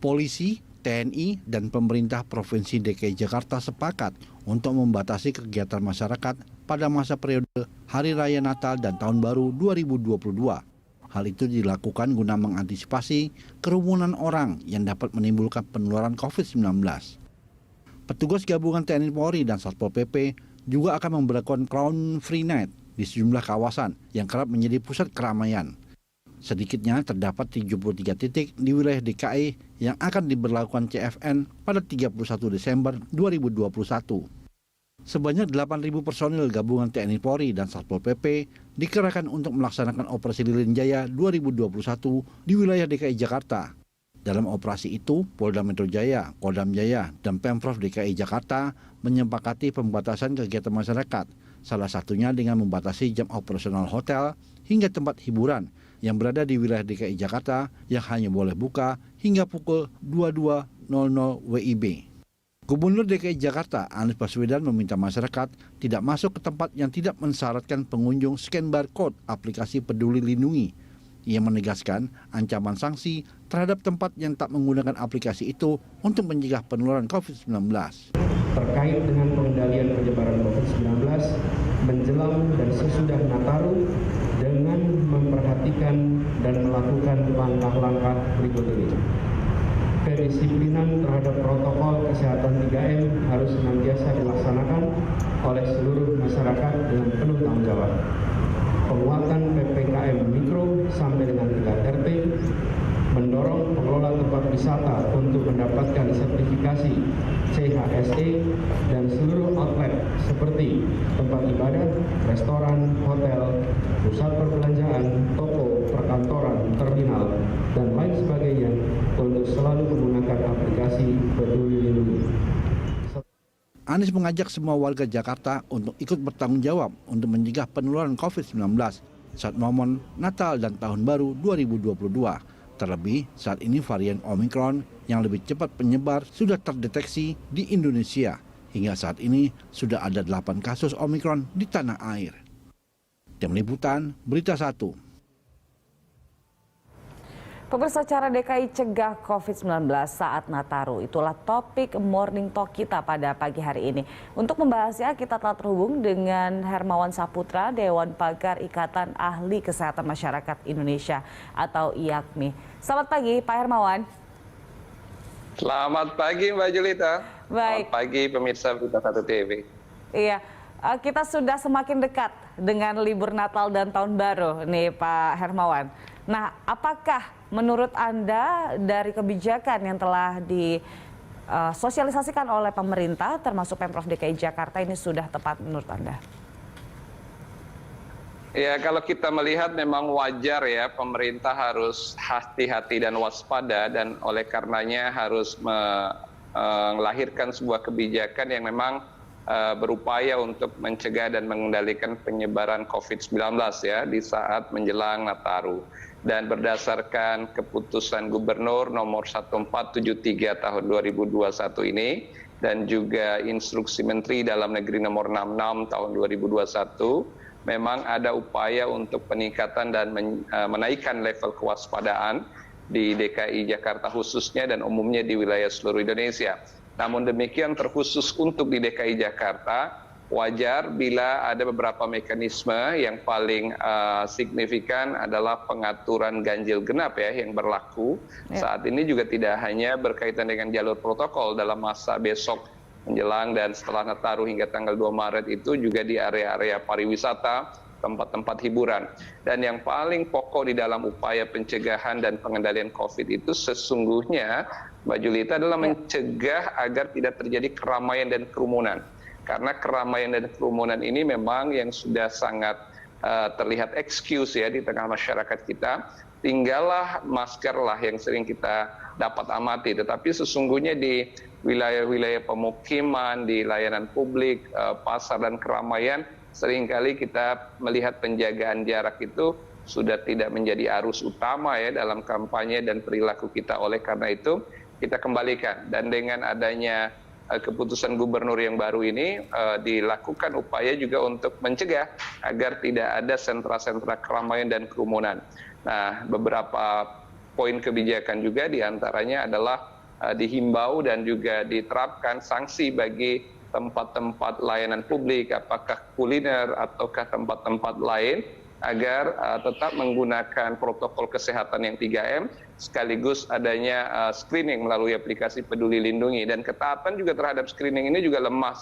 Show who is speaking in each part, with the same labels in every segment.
Speaker 1: Polisi, TNI, dan pemerintah Provinsi DKI Jakarta sepakat untuk membatasi kegiatan masyarakat pada masa periode Hari Raya Natal dan Tahun Baru 2022. Hal itu dilakukan guna mengantisipasi kerumunan orang yang dapat menimbulkan penularan COVID-19. Petugas gabungan TNI Polri dan Satpol PP juga akan memberlakukan Crown Free Night di sejumlah kawasan yang kerap menjadi pusat keramaian. Sedikitnya terdapat 73 titik di wilayah DKI yang akan diberlakukan CFN pada 31 Desember 2021. Sebanyak 8.000 personil gabungan TNI Polri dan Satpol PP dikerahkan untuk melaksanakan Operasi Lilin Jaya 2021 di wilayah DKI Jakarta. Dalam operasi itu, Polda Metro Jaya, Kodam Jaya, dan Pemprov DKI Jakarta menyepakati pembatasan kegiatan masyarakat, salah satunya dengan membatasi jam operasional hotel hingga tempat hiburan yang berada di wilayah DKI Jakarta yang hanya boleh buka hingga pukul 22.00 WIB. Gubernur DKI Jakarta Anies Baswedan meminta masyarakat tidak masuk ke tempat yang tidak mensyaratkan pengunjung scan barcode aplikasi Peduli Lindungi. Ia menegaskan ancaman sanksi terhadap tempat yang tak menggunakan aplikasi itu untuk mencegah penularan COVID-19.
Speaker 2: Terkait dengan pengendalian penyebaran COVID-19 menjelang dan sesudah Nataru dengan memperhatikan dan melakukan langkah-langkah berikut ini. Kedisiplinan terhadap protokol kesehatan 3M harus senantiasa dilaksanakan oleh seluruh masyarakat dengan penuh tanggung jawab. Penguatan PPKM Mikro sampai dengan 3RT, mendorong pengelola tempat wisata untuk mendapatkan sertifikasi CHSE dan seluruh outlet seperti tempat ibadah, restoran, hotel, pusat perbelanjaan, toko, perkantoran, terminal, dan lain sebagainya untuk selalu menggunakan aplikasi Peduli Lindungi.
Speaker 1: Anies mengajak semua warga Jakarta untuk ikut bertanggung jawab untuk mencegah penularan COVID-19 saat momen Natal dan Tahun Baru 2022. Terlebih saat ini varian Omicron yang lebih cepat penyebar sudah terdeteksi di Indonesia. Hingga saat ini sudah ada 8 kasus Omicron di tanah air. Tim Liputan, Berita 1.
Speaker 3: Pemirsa, cara DKI cegah COVID-19 saat Nataru, itulah topik Morning Talk kita pada pagi hari ini. Untuk membahasnya, kita telah terhubung dengan Hermawan Saputra, Dewan Pakar Ikatan Ahli Kesehatan Masyarakat Indonesia atau IAKMI. Selamat pagi, Pak Hermawan.
Speaker 4: Selamat pagi, Mbak Julita.
Speaker 3: Baik.
Speaker 4: Selamat pagi, pemirsa Berita 1 TV.
Speaker 3: Iya, kita sudah semakin dekat dengan libur Natal dan Tahun Baru nih, Pak Hermawan. Nah, apakah menurut Anda dari kebijakan yang telah disosialisasikan oleh pemerintah termasuk Pemprov DKI Jakarta ini sudah tepat menurut Anda?
Speaker 4: Ya, kalau kita melihat memang wajar ya pemerintah harus hati-hati dan waspada dan oleh karenanya harus melahirkan sebuah kebijakan yang memang berupaya untuk mencegah dan mengendalikan penyebaran COVID-19 ya di saat menjelang Nataru. Dan berdasarkan keputusan Gubernur nomor 1473 tahun 2021 ini dan juga instruksi Menteri Dalam Negeri nomor 66 tahun 2021, memang ada upaya untuk peningkatan dan menaikkan level kewaspadaan di DKI Jakarta khususnya dan umumnya di wilayah seluruh Indonesia. Namun demikian terkhusus untuk di DKI Jakarta, wajar bila ada beberapa mekanisme yang paling signifikan adalah pengaturan ganjil genap ya yang berlaku. Saat ini juga tidak hanya berkaitan dengan jalur protokol dalam masa besok menjelang dan setelah Nataru hingga tanggal 2 Maret itu juga di area-area pariwisata, tempat-tempat hiburan. Dan yang paling pokok di dalam upaya pencegahan dan pengendalian COVID itu sesungguhnya, Mbak Julita, adalah mencegah agar tidak terjadi keramaian dan kerumunan. Karena keramaian dan kerumunan ini memang yang sudah sangat terlihat excuse ya di tengah masyarakat kita. Tinggallah masker lah yang sering kita dapat amati. Tetapi sesungguhnya di wilayah-wilayah pemukiman, di layanan publik, pasar dan keramaian, seringkali kita melihat penjagaan jarak itu sudah tidak menjadi arus utama ya dalam kampanye dan perilaku kita. Oleh karena itu kita kembalikan, dan dengan adanya keputusan gubernur yang baru ini dilakukan upaya juga untuk mencegah agar tidak ada sentra-sentra keramaian dan kerumunan. Nah, beberapa poin kebijakan juga diantaranya adalah dihimbau dan juga diterapkan sanksi bagi tempat-tempat layanan publik, apakah kuliner ataukah tempat-tempat lain, agar tetap menggunakan protokol kesehatan yang 3M, sekaligus adanya screening melalui aplikasi Peduli Lindungi. Dan ketaatan juga terhadap screening ini juga lemah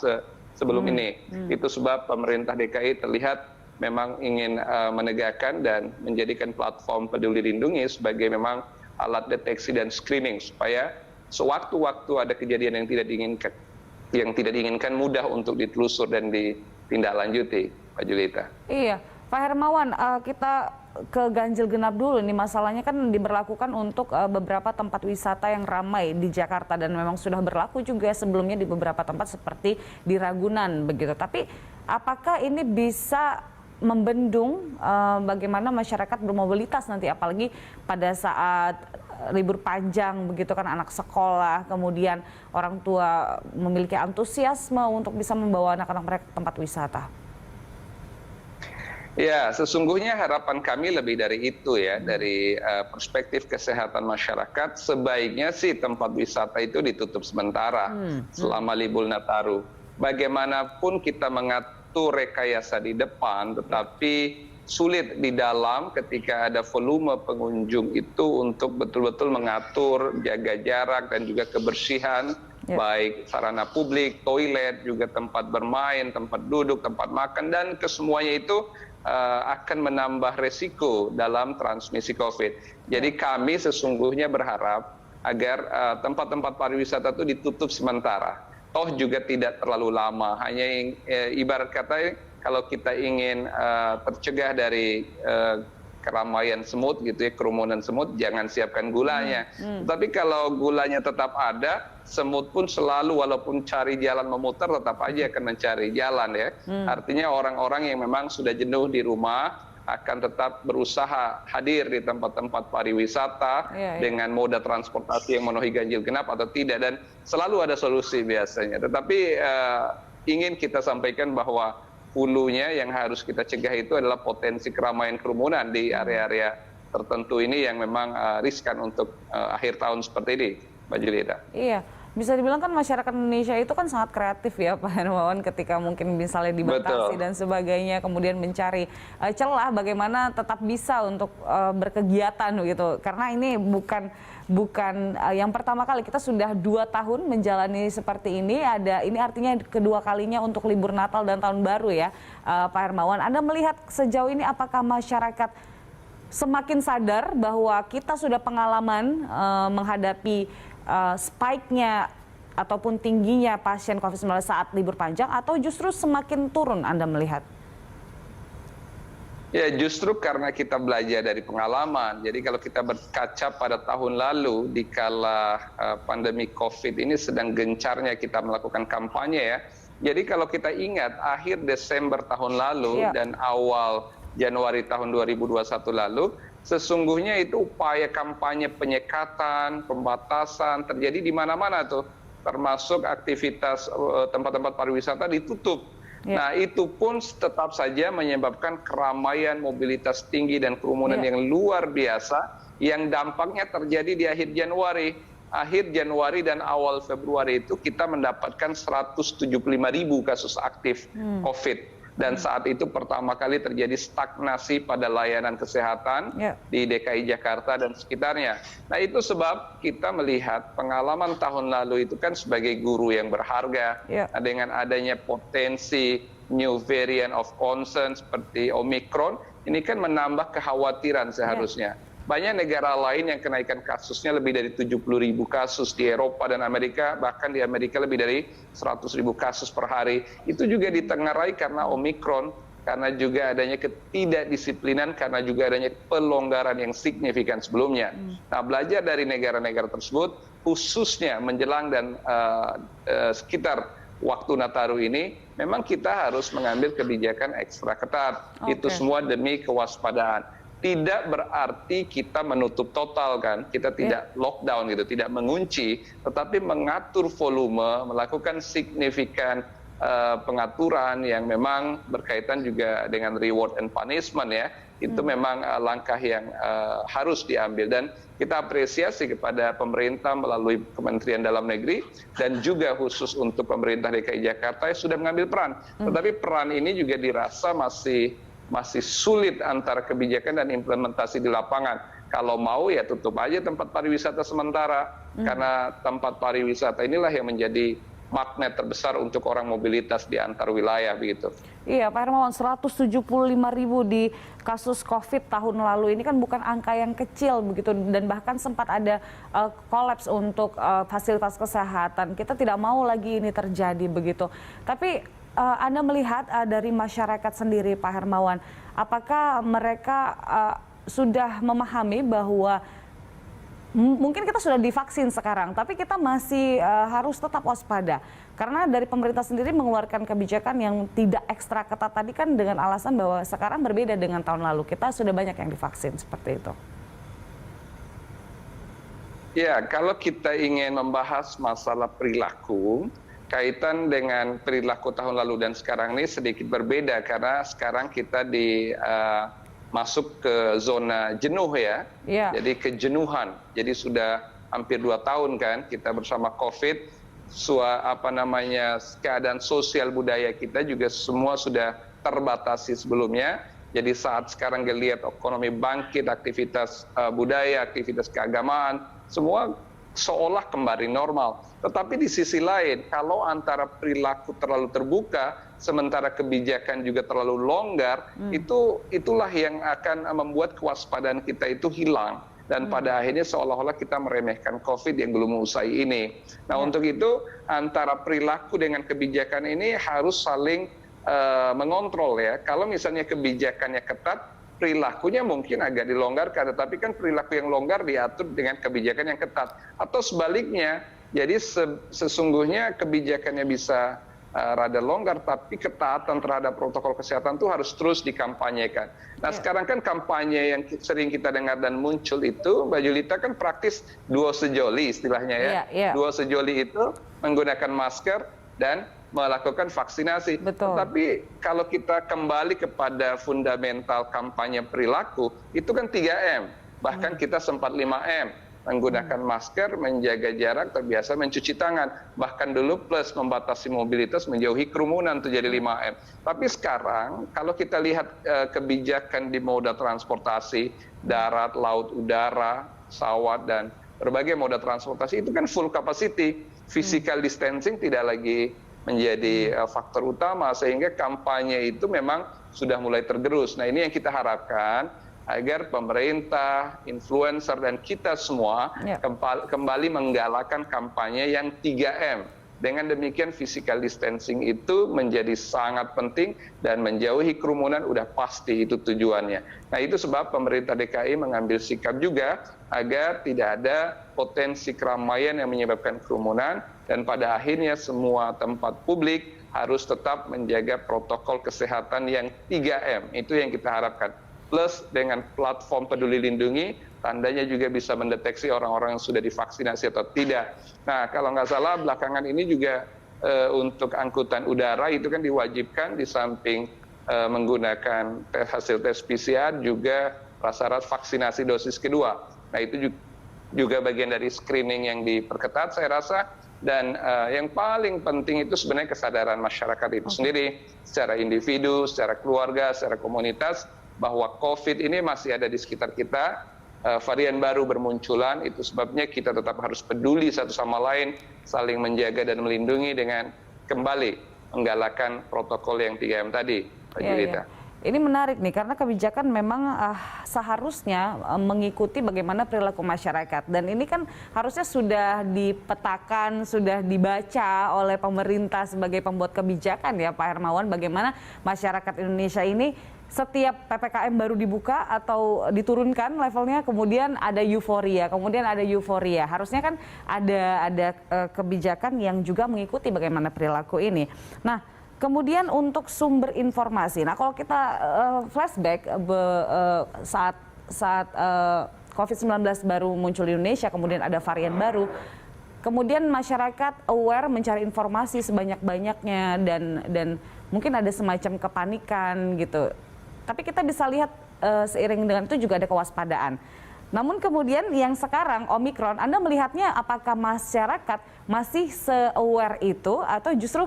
Speaker 4: sebelum ini. Itu sebab pemerintah DKI terlihat memang ingin menegakkan dan menjadikan platform Peduli Lindungi sebagai memang alat deteksi dan screening, supaya sewaktu-waktu ada kejadian yang tidak diinginkan mudah untuk ditelusur dan ditindaklanjuti, Pak Julita.
Speaker 3: Iya, Pak Hermawan, kita ke ganjil genap dulu. Ini masalahnya kan diberlakukan untuk beberapa tempat wisata yang ramai di Jakarta dan memang sudah berlaku juga sebelumnya di beberapa tempat seperti di Ragunan begitu. Tapi apakah ini bisa membendung bagaimana masyarakat bermobilitas nanti, apalagi pada saat libur panjang begitu kan, anak sekolah, kemudian orang tua memiliki antusiasme untuk bisa membawa anak-anak mereka ke tempat wisata?
Speaker 4: Ya, sesungguhnya harapan kami lebih dari itu ya, dari perspektif kesehatan masyarakat. Sebaiknya sih tempat wisata itu ditutup sementara selama libur Nataru. Bagaimanapun kita mengatur rekayasa di depan, tetapi sulit di dalam ketika ada volume pengunjung itu untuk betul-betul mengatur, jaga jarak dan juga kebersihan, baik sarana publik, toilet, juga tempat bermain, tempat duduk, tempat makan, dan kesemuanya itu akan menambah resiko dalam transmisi COVID. Jadi kami sesungguhnya berharap agar tempat-tempat pariwisata itu ditutup sementara. Toh juga tidak terlalu lama, hanya ibarat kata kalau kita ingin tercegah dari keramaian semut gitu ya, kerumunan semut, jangan siapkan gulanya. Tapi kalau gulanya tetap ada, semut pun selalu walaupun cari jalan memutar tetap aja akan mencari jalan ya. Artinya orang-orang yang memang sudah jenuh di rumah akan tetap berusaha hadir di tempat-tempat pariwisata dengan moda transportasi yang memenuhi ganjil genap atau tidak, dan selalu ada solusi biasanya. Tetapi ingin kita sampaikan bahwa hulunya yang harus kita cegah itu adalah potensi keramaian kerumunan di area-area tertentu ini yang memang riskan untuk akhir tahun seperti ini, Mbak Julita.
Speaker 3: Iya, bisa dibilang kan masyarakat Indonesia itu kan sangat kreatif ya Pak Hermawan, ketika mungkin misalnya dibatasi dan sebagainya, kemudian mencari celah bagaimana tetap bisa untuk berkegiatan gitu. Karena ini bukan yang pertama kali, kita sudah 2 tahun menjalani seperti ini. Ini artinya kedua kalinya untuk libur Natal dan Tahun Baru ya, Pak Hermawan. Anda melihat sejauh ini apakah masyarakat semakin sadar bahwa kita sudah pengalaman menghadapi spike-nya ataupun tingginya pasien COVID-19 saat libur panjang, atau justru semakin turun Anda melihat?
Speaker 4: Ya, justru karena kita belajar dari pengalaman. Jadi kalau kita berkaca pada tahun lalu, dikala pandemi COVID ini sedang gencarnya kita melakukan kampanye ya. Jadi kalau kita ingat akhir Desember tahun lalu dan awal Januari tahun 2021 lalu, sesungguhnya itu upaya kampanye penyekatan, pembatasan terjadi di mana-mana tuh, termasuk aktivitas tempat-tempat pariwisata ditutup. Nah, itu pun tetap saja menyebabkan keramaian, mobilitas tinggi dan kerumunan yang luar biasa, yang dampaknya terjadi di akhir Januari. Akhir Januari dan awal Februari itu kita mendapatkan 175.000 kasus aktif COVID. Dan saat itu pertama kali terjadi stagnasi pada layanan kesehatan di DKI Jakarta dan sekitarnya. Nah, itu sebab kita melihat pengalaman tahun lalu itu kan sebagai guru yang berharga. Dengan adanya potensi new variant of concern seperti Omicron, ini kan menambah kekhawatiran seharusnya. Banyak negara lain yang kenaikan kasusnya lebih dari 70.000 kasus di Eropa dan Amerika, bahkan di Amerika lebih dari 100.000 kasus per hari. Itu juga ditengarai karena Omicron, karena juga adanya ketidakdisiplinan, karena juga adanya pelonggaran yang signifikan sebelumnya. Nah, belajar dari negara-negara tersebut, khususnya menjelang dan sekitar waktu Nataru ini, memang kita harus mengambil kebijakan ekstra ketat. Itu semua demi kewaspadaan. Tidak berarti kita menutup total kan, kita tidak lockdown gitu, tidak mengunci, tetapi mengatur volume, melakukan signifikan pengaturan yang memang berkaitan juga dengan reward and punishment ya, itu memang langkah yang harus diambil, dan kita apresiasi kepada pemerintah melalui Kementerian Dalam Negeri dan juga khusus untuk pemerintah DKI Jakarta yang sudah mengambil peran. Tetapi peran ini juga dirasa masih sulit antara kebijakan dan implementasi di lapangan. Kalau mau ya tutup aja tempat pariwisata sementara, karena tempat pariwisata inilah yang menjadi magnet terbesar untuk orang mobilitas di antar wilayah begitu.
Speaker 3: Iya Pak Hermawan, 175.000 di kasus COVID tahun lalu ini kan bukan angka yang kecil begitu, dan bahkan sempat ada kolaps untuk fasilitas kesehatan. Kita tidak mau lagi ini terjadi begitu. Tapi Anda melihat dari masyarakat sendiri Pak Hermawan, apakah mereka sudah memahami bahwa mungkin kita sudah divaksin sekarang, tapi kita masih harus tetap waspada. Karena dari pemerintah sendiri mengeluarkan kebijakan yang tidak ekstra ketat tadi kan dengan alasan bahwa sekarang berbeda dengan tahun lalu. Kita sudah banyak yang divaksin, seperti itu.
Speaker 4: Ya, kalau kita ingin membahas masalah perilaku, kaitan dengan perilaku tahun lalu dan sekarang ini sedikit berbeda, karena sekarang kita masuk ke zona jenuh ya, jadi kejenuhan. Jadi sudah hampir 2 tahun kan kita bersama COVID, keadaan sosial budaya kita juga semua sudah terbatasi sebelumnya. Jadi saat sekarang lihat ekonomi bangkit, aktivitas budaya, aktivitas keagamaan, semua seolah kembali normal. Tetapi di sisi lain, kalau antara perilaku terlalu terbuka, sementara kebijakan juga terlalu longgar, itulah yang akan membuat kewaspadaan kita itu hilang. Dan pada akhirnya seolah-olah kita meremehkan COVID yang belum usai ini. Nah untuk itu, antara perilaku dengan kebijakan ini harus saling mengontrol ya. Kalau misalnya kebijakannya ketat, perilakunya mungkin agak dilonggarkan, tetapi kan perilaku yang longgar diatur dengan kebijakan yang ketat. Atau sebaliknya, jadi sesungguhnya kebijakannya bisa rada longgar, tapi ketaatan terhadap protokol kesehatan itu harus terus dikampanyekan. Nah sekarang kan kampanye yang sering kita dengar dan muncul itu, Mbak Julita, kan praktis duo sejoli istilahnya ya. Duo sejoli itu menggunakan masker dan melakukan vaksinasi.
Speaker 3: Betul.
Speaker 4: Tapi kalau kita kembali kepada fundamental kampanye perilaku, itu kan 3M. Bahkan kita sempat 5M. Menggunakan masker, menjaga jarak, terbiasa mencuci tangan. Bahkan dulu plus membatasi mobilitas, menjauhi kerumunan, itu jadi 5M. Tapi sekarang, kalau kita lihat kebijakan di moda transportasi, darat, laut, udara, pesawat, dan berbagai moda transportasi, itu kan full capacity. Physical distancing tidak lagi menjadi faktor utama, sehingga kampanye itu memang sudah mulai tergerus. Nah ini yang kita harapkan, agar pemerintah, influencer, dan kita semua kembali menggalakkan kampanye yang 3M. Dengan demikian physical distancing itu menjadi sangat penting, dan menjauhi kerumunan udah pasti itu tujuannya. Nah itu sebab pemerintah DKI mengambil sikap juga agar tidak ada potensi keramaian yang menyebabkan kerumunan, dan pada akhirnya semua tempat publik harus tetap menjaga protokol kesehatan yang 3M. Itu yang kita harapkan. Plus dengan platform Peduli Lindungi, tandanya juga bisa mendeteksi orang-orang yang sudah divaksinasi atau tidak. Nah, kalau nggak salah belakangan ini juga untuk angkutan udara itu kan diwajibkan di samping menggunakan hasil tes PCR juga prasyarat vaksinasi dosis kedua. Nah, itu juga bagian dari screening yang diperketat saya rasa. Dan yang paling penting itu sebenarnya kesadaran masyarakat itu sendiri, secara individu, secara keluarga, secara komunitas, bahwa COVID ini masih ada di sekitar kita, varian baru bermunculan, itu sebabnya kita tetap harus peduli satu sama lain, saling menjaga dan melindungi dengan kembali menggalakkan protokol yang 3M tadi, Pak Julita.
Speaker 3: Ini menarik nih, karena kebijakan memang seharusnya mengikuti bagaimana perilaku masyarakat. Dan ini kan harusnya sudah dipetakan, sudah dibaca oleh pemerintah sebagai pembuat kebijakan ya Pak Hermawan, bagaimana masyarakat Indonesia ini setiap PPKM baru dibuka atau diturunkan levelnya, kemudian ada euforia, Harusnya kan ada kebijakan yang juga mengikuti bagaimana perilaku ini. Nah, kemudian untuk sumber informasi. Nah, kalau kita flashback saat COVID-19 baru muncul di Indonesia, kemudian ada varian baru, kemudian masyarakat aware mencari informasi sebanyak-banyaknya dan mungkin ada semacam kepanikan gitu. Tapi kita bisa lihat seiring dengan itu juga ada kewaspadaan. Namun kemudian yang sekarang Omikron, Anda melihatnya apakah masyarakat masih se-aware itu atau justru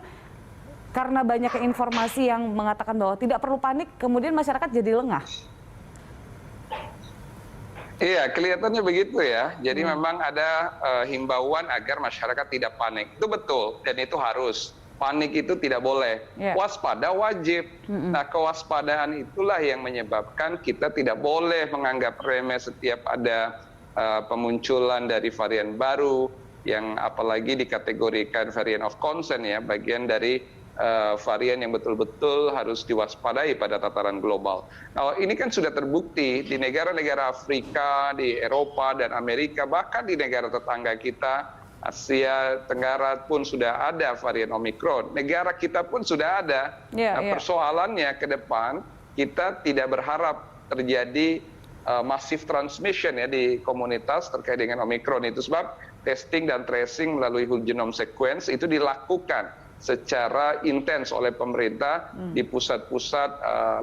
Speaker 3: karena banyak informasi yang mengatakan bahwa tidak perlu panik, kemudian masyarakat jadi lengah?
Speaker 4: Iya, kelihatannya begitu ya. Jadi memang ada himbauan agar masyarakat tidak panik. Itu betul dan itu harus. Panik itu tidak boleh. Waspada wajib. Nah, kewaspadaan itulah yang menyebabkan kita tidak boleh menganggap remeh setiap ada pemunculan dari varian baru yang apalagi dikategorikan variant of concern ya, bagian dari varian yang betul-betul harus diwaspadai pada tataran global. Nah, ini kan sudah terbukti di negara-negara Afrika, di Eropa dan Amerika, bahkan di negara tetangga kita, Asia Tenggara pun sudah ada varian Omikron. Negara kita pun sudah ada. Persoalannya ke depan, kita tidak berharap terjadi massive transmission ya di komunitas terkait dengan Omikron itu, sebab testing dan tracing melalui whole genome sequence itu dilakukan secara intens oleh pemerintah di pusat-pusat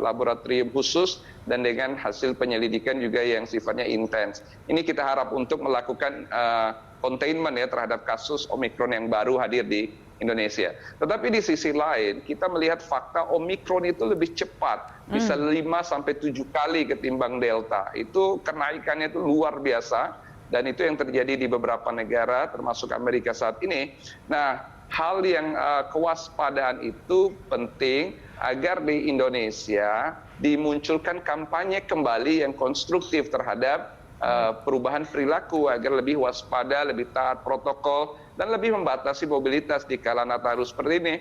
Speaker 4: laboratorium khusus dan dengan hasil penyelidikan juga yang sifatnya intens. Ini kita harap untuk melakukan containment ya terhadap kasus Omikron yang baru hadir di Indonesia. Tetapi di sisi lain kita melihat fakta Omikron itu lebih cepat, bisa 5-7 kali ketimbang Delta. Itu kenaikannya itu luar biasa dan itu yang terjadi di beberapa negara termasuk Amerika saat ini. Nah, hal yang kewaspadaan itu penting agar di Indonesia dimunculkan kampanye kembali yang konstruktif terhadap perubahan perilaku agar lebih waspada, lebih taat protokol, dan lebih membatasi mobilitas di kala Nataru seperti ini.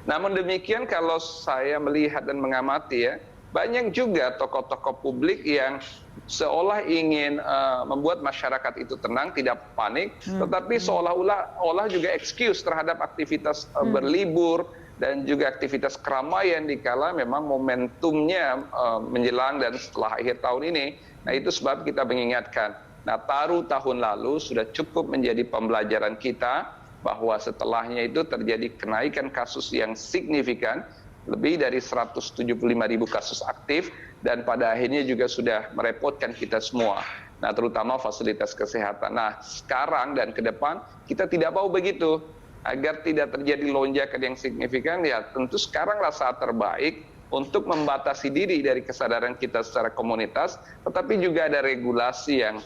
Speaker 4: Namun demikian kalau saya melihat dan mengamati ya, banyak juga tokoh-tokoh publik yang seolah ingin membuat masyarakat itu tenang, tidak panik, tetapi seolah-olah juga excuse terhadap aktivitas berlibur dan juga aktivitas keramaian di kala memang momentumnya menjelang dan setelah akhir tahun ini. Nah, itu sebab kita mengingatkan, Nataru tahun lalu sudah cukup menjadi pembelajaran kita bahwa setelahnya itu terjadi kenaikan kasus yang signifikan, lebih dari 175.000 kasus aktif, dan pada akhirnya juga sudah merepotkan kita semua. Nah, terutama fasilitas kesehatan. Nah, sekarang dan ke depan kita tidak mau begitu. Agar tidak terjadi lonjakan yang signifikan, ya tentu sekaranglah saat terbaik untuk membatasi diri dari kesadaran kita secara komunitas, tetapi juga ada regulasi yang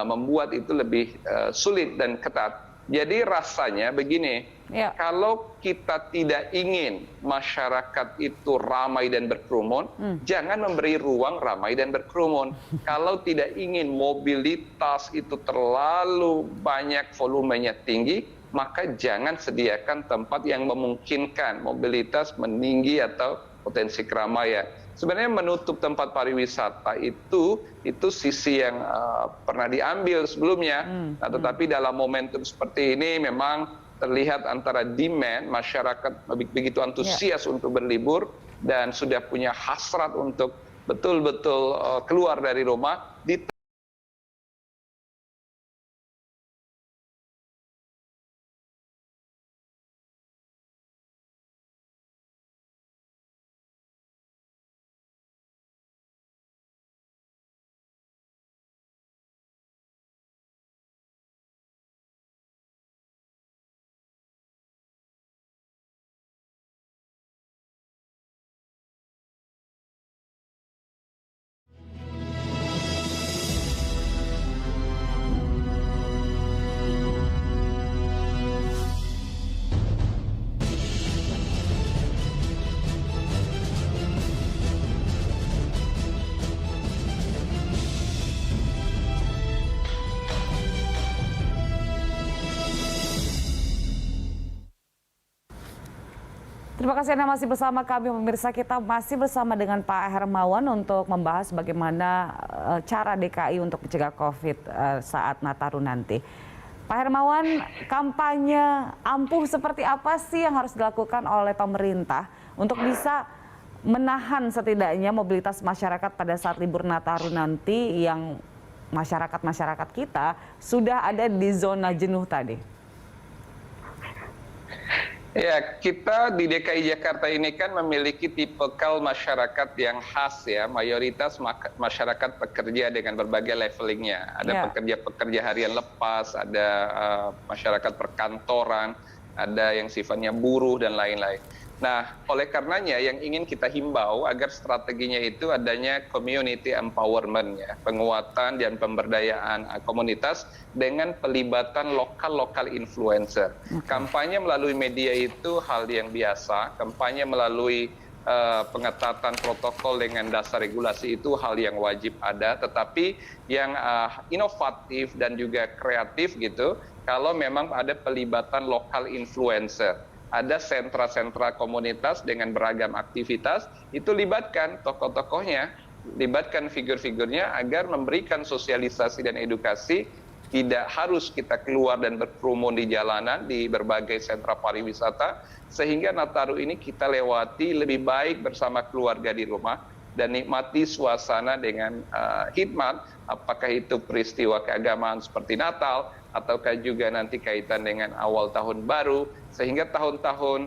Speaker 4: membuat itu lebih sulit dan ketat. Jadi rasanya begini, kalau kita tidak ingin masyarakat itu ramai dan berkerumun, jangan memberi ruang ramai dan berkerumun. Kalau tidak ingin mobilitas itu terlalu banyak, volumenya tinggi, maka jangan sediakan tempat yang memungkinkan mobilitas meninggi atau potensi keramaian. Sebenarnya menutup tempat pariwisata itu sisi yang pernah diambil sebelumnya. Nah, tetapi dalam momentum seperti ini memang terlihat antara demand masyarakat begitu antusias untuk berlibur dan sudah punya hasrat untuk betul-betul keluar dari rumah.
Speaker 3: Terima kasih Anda masih bersama kami, pemirsa. Kita masih bersama dengan Pak Hermawan untuk membahas bagaimana cara DKI untuk mencegah COVID saat Nataru nanti. Pak Hermawan, kampanye ampuh seperti apa sih yang harus dilakukan oleh pemerintah untuk bisa menahan setidaknya mobilitas masyarakat pada saat libur Nataru nanti yang masyarakat kita sudah ada di zona jenuh tadi?
Speaker 4: Ya, kita di DKI Jakarta ini kan memiliki tipikal masyarakat yang khas ya, mayoritas masyarakat pekerja dengan berbagai levelingnya. Ada pekerja-pekerja harian lepas, ada masyarakat perkantoran, ada yang sifatnya buruh dan lain-lain. Nah, oleh karenanya yang ingin kita himbau agar strateginya itu adanya community empowerment ya, penguatan dan pemberdayaan komunitas dengan pelibatan lokal influencer. Kampanye melalui media itu hal yang biasa, kampanye melalui pengetatan protokol dengan dasar regulasi itu hal yang wajib ada, tetapi yang inovatif dan juga kreatif gitu, kalau memang ada pelibatan lokal influencer. Ada sentra-sentra komunitas dengan beragam aktivitas, itu libatkan tokoh-tokohnya, libatkan figur-figurnya agar memberikan sosialisasi dan edukasi. Tidak harus kita keluar dan berkerumun di jalanan, di berbagai sentra pariwisata, sehingga Nataru ini kita lewati lebih baik bersama keluarga di rumah dan nikmati suasana dengan hikmat, apakah itu peristiwa keagamaan seperti Natal, ataukah juga nanti kaitan dengan awal tahun baru, sehingga tahun-tahun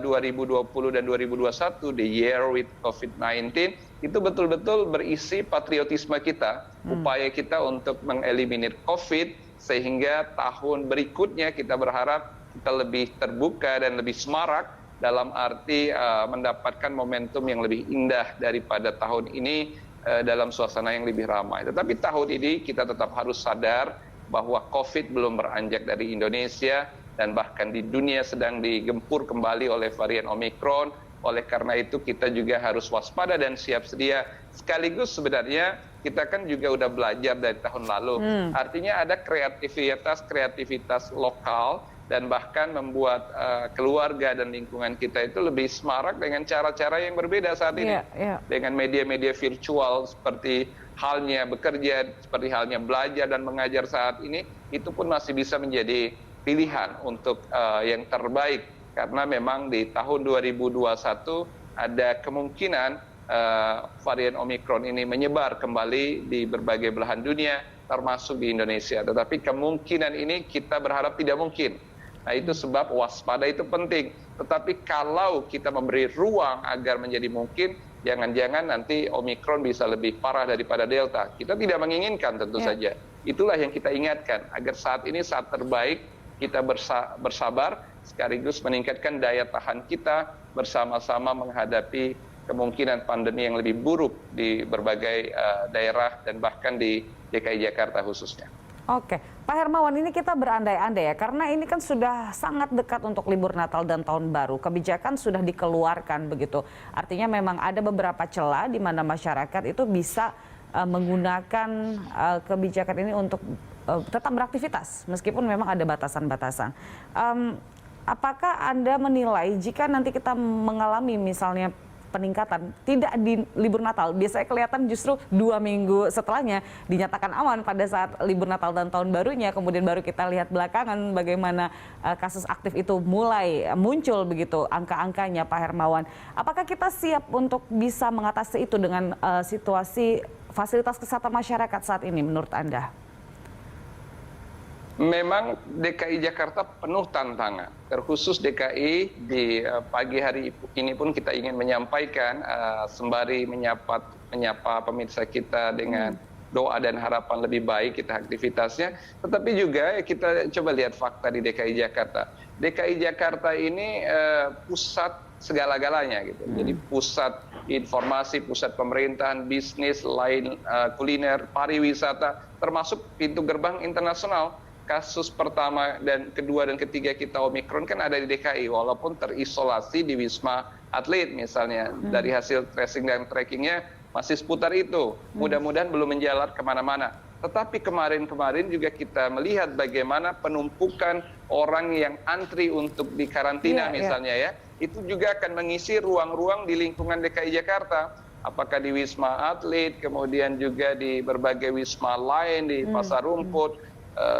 Speaker 4: 2020 dan 2021, the year with COVID-19, itu betul-betul berisi patriotisme kita, upaya kita untuk mengeliminir COVID, sehingga tahun berikutnya kita berharap kita lebih terbuka dan lebih semarak, dalam arti mendapatkan momentum yang lebih indah daripada tahun ini dalam suasana yang lebih ramai. Tetapi tahun ini kita tetap harus sadar bahwa COVID belum beranjak dari Indonesia, dan bahkan di dunia sedang digempur kembali oleh varian Omikron. Oleh karena itu kita juga harus waspada dan siap sedia. Sekaligus sebenarnya kita kan juga udah belajar dari tahun lalu. Artinya ada kreativitas lokal, dan bahkan membuat keluarga dan lingkungan kita itu lebih semarak dengan cara-cara yang berbeda saat ini. Dengan media-media virtual seperti halnya bekerja, seperti halnya belajar dan mengajar saat ini, itu pun masih bisa menjadi pilihan untuk yang terbaik. Karena memang di tahun 2021 ada kemungkinan varian Omikron ini menyebar kembali di berbagai belahan dunia, termasuk di Indonesia. Tetapi kemungkinan ini kita berharap tidak mungkin. Nah, itu sebab waspada itu penting. Tetapi kalau kita memberi ruang agar menjadi mungkin, jangan-jangan nanti Omikron bisa lebih parah daripada Delta. Kita tidak menginginkan tentu saja. Itulah yang kita ingatkan, agar saat ini saat terbaik kita bersabar, sekaligus meningkatkan daya tahan kita bersama-sama menghadapi kemungkinan pandemi yang lebih buruk di berbagai daerah dan bahkan di DKI Jakarta khususnya.
Speaker 3: Oke, Pak Hermawan, ini kita berandai-andai ya, karena ini kan sudah sangat dekat untuk libur Natal dan Tahun Baru. Kebijakan sudah dikeluarkan begitu. Artinya memang ada beberapa celah di mana masyarakat itu bisa menggunakan kebijakan ini untuk tetap beraktivitas, meskipun memang ada batasan-batasan. Apakah Anda menilai jika nanti kita mengalami misalnya peningkatan, tidak di libur Natal, biasanya kelihatan justru 2 minggu setelahnya dinyatakan aman pada saat libur Natal dan Tahun Barunya, kemudian baru kita lihat belakangan bagaimana kasus aktif itu mulai muncul begitu angka-angkanya, Pak Hermawan. Apakah kita siap untuk bisa mengatasi itu dengan situasi fasilitas kesehatan masyarakat saat ini menurut Anda?
Speaker 4: Memang DKI Jakarta penuh tantangan, terkhusus DKI di pagi hari ini pun kita ingin menyampaikan sembari menyapa pemirsa kita dengan doa dan harapan lebih baik kita aktivitasnya, tetapi juga kita coba lihat fakta di DKI Jakarta. DKI Jakarta ini pusat segala-galanya gitu. Jadi pusat informasi, pusat pemerintahan, bisnis, lain kuliner, pariwisata, termasuk pintu gerbang internasional. Kasus pertama dan kedua dan ketiga kita Omikron kan ada di DKI, walaupun terisolasi di Wisma Atlet misalnya. Dari hasil tracing dan trackingnya masih seputar itu. Mudah-mudahan belum menjalar kemana-mana. Tetapi kemarin-kemarin juga kita melihat bagaimana penumpukan orang yang antri untuk dikarantina misalnya ya. Itu juga akan mengisi ruang-ruang di lingkungan DKI Jakarta. Apakah di Wisma Atlet, kemudian juga di berbagai wisma lain, di Pasar Rumput,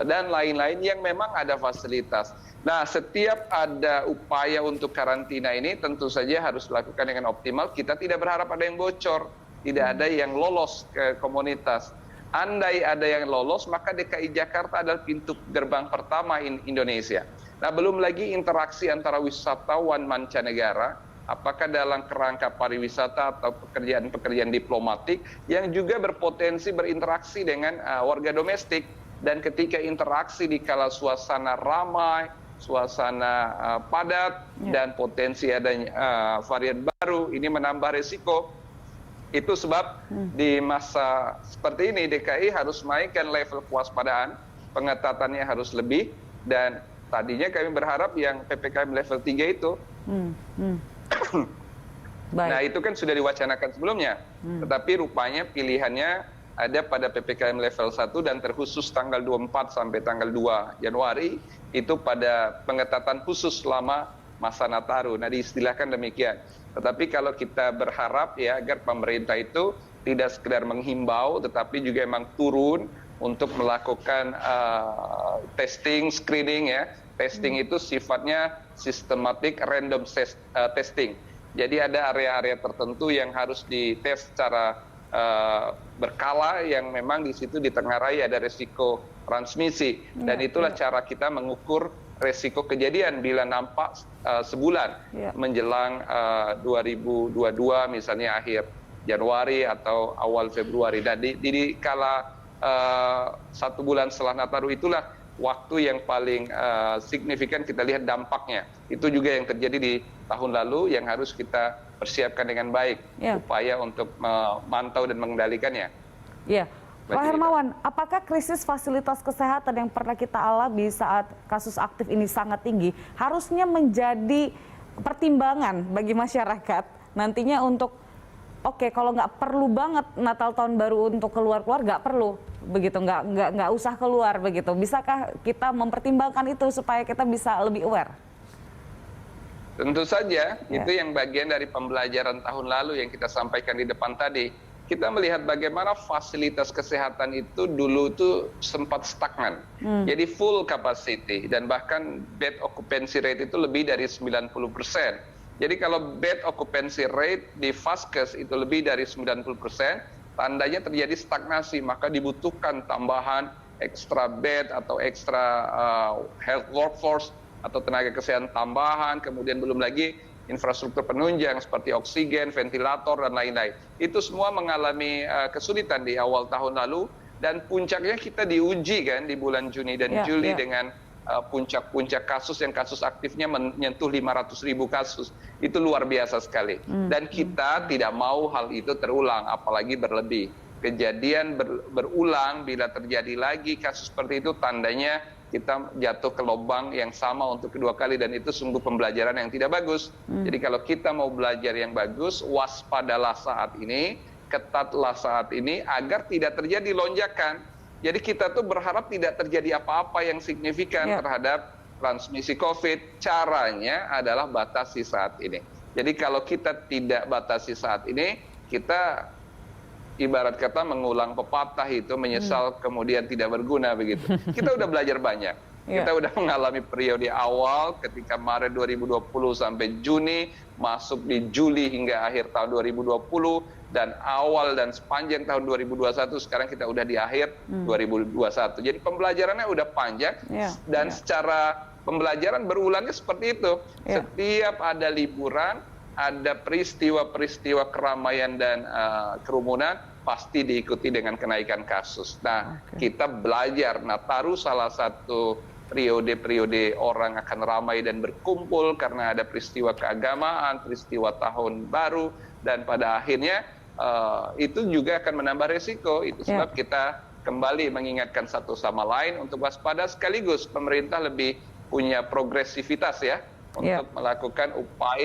Speaker 4: dan lain-lain yang memang ada fasilitas. Nah, setiap ada upaya untuk karantina ini tentu saja harus dilakukan dengan optimal. Kita tidak berharap ada yang bocor, tidak ada yang lolos ke komunitas. Andai ada yang lolos, maka DKI Jakarta adalah pintu gerbang pertama Indonesia. Nah, belum lagi interaksi antara wisatawan mancanegara, apakah dalam kerangka pariwisata atau pekerjaan-pekerjaan diplomatik yang juga berpotensi berinteraksi dengan warga domestik. Dan ketika interaksi di kala suasana ramai, suasana padat, dan potensi adanya varian baru, ini menambah risiko. Itu sebab di masa seperti ini DKI harus naikkan level kewaspadaan, pengetatannya harus lebih, dan tadinya kami berharap yang PPKM level 3 itu. Nah, itu kan sudah diwacanakan sebelumnya, tetapi rupanya pilihannya ada pada PPKM level 1 dan terkhusus tanggal 24 sampai tanggal 2 Januari, itu pada pengetatan khusus selama masa Nataru. Nah, diistilahkan demikian. Tetapi kalau kita berharap ya agar pemerintah itu tidak sekedar menghimbau, tetapi juga memang turun untuk melakukan testing, screening ya. Testing itu sifatnya sistematik random testing. Jadi ada area-area tertentu yang harus dites secara berkala, yang memang di situ ditengarai ada risiko transmisi. Dan itulah cara kita mengukur risiko kejadian bila nampak sebulan menjelang 2022 misalnya akhir Januari atau awal Februari. Dan di kala 1 bulan setelah Nataru itulah waktu yang paling signifikan kita lihat dampaknya. Itu juga yang terjadi di tahun lalu yang harus kita persiapkan dengan baik, upaya untuk memantau dan mengendalikannya.
Speaker 3: Iya. Pak Hermawan, apakah krisis fasilitas kesehatan yang pernah kita alami saat kasus aktif ini sangat tinggi harusnya menjadi pertimbangan bagi masyarakat nantinya untuk kalau nggak perlu banget Natal tahun baru untuk keluar nggak perlu begitu, nggak usah keluar begitu. Bisakah kita mempertimbangkan itu supaya kita bisa lebih aware?
Speaker 4: Tentu saja, itu yang bagian dari pembelajaran tahun lalu yang kita sampaikan di depan tadi. Kita melihat bagaimana fasilitas kesehatan itu dulu itu sempat stagnan. Jadi full capacity dan bahkan bed occupancy rate itu lebih dari 90%. Jadi kalau bed occupancy rate di Vaskes itu lebih dari 90%, tandanya terjadi stagnasi, maka dibutuhkan tambahan ekstra bed atau ekstra health workforce atau tenaga kesehatan tambahan, kemudian belum lagi infrastruktur penunjang seperti oksigen, ventilator, dan lain-lain. Itu semua mengalami kesulitan di awal tahun lalu, dan puncaknya kita diuji kan di bulan Juni dan Juli dengan puncak-puncak kasus yang kasus aktifnya menyentuh 500.000 kasus. Itu luar biasa sekali. Dan kita tidak mau hal itu terulang, apalagi berlebih. Kejadian berulang, bila terjadi lagi kasus seperti itu, tandanya kita jatuh ke lubang yang sama untuk kedua kali, dan itu sungguh pembelajaran yang tidak bagus. Jadi kalau kita mau belajar yang bagus, waspadalah saat ini, ketatlah saat ini agar tidak terjadi lonjakan. Jadi kita tuh berharap tidak terjadi apa-apa yang signifikan terhadap transmisi COVID. Caranya adalah batasi saat ini. Jadi kalau kita tidak batasi saat ini, kita ibarat kata mengulang pepatah itu, menyesal kemudian tidak berguna begitu. Kita udah belajar banyak. Kita udah mengalami periode awal ketika Maret 2020 sampai Juni, masuk di Juli hingga akhir tahun 2020, dan awal dan sepanjang tahun 2021, sekarang kita udah di akhir 2021. Jadi pembelajarannya udah panjang, dan secara pembelajaran berulangnya seperti itu. Setiap ada liburan, ada peristiwa-peristiwa keramaian dan kerumunan, pasti diikuti dengan kenaikan kasus. Nah, kita belajar. Nataru salah satu periode-periode orang akan ramai dan berkumpul karena ada peristiwa keagamaan, peristiwa tahun baru, dan pada akhirnya itu juga akan menambah resiko. Itu sebab kita kembali mengingatkan satu sama lain untuk waspada, sekaligus pemerintah lebih punya progresivitas ya untuk melakukan upaya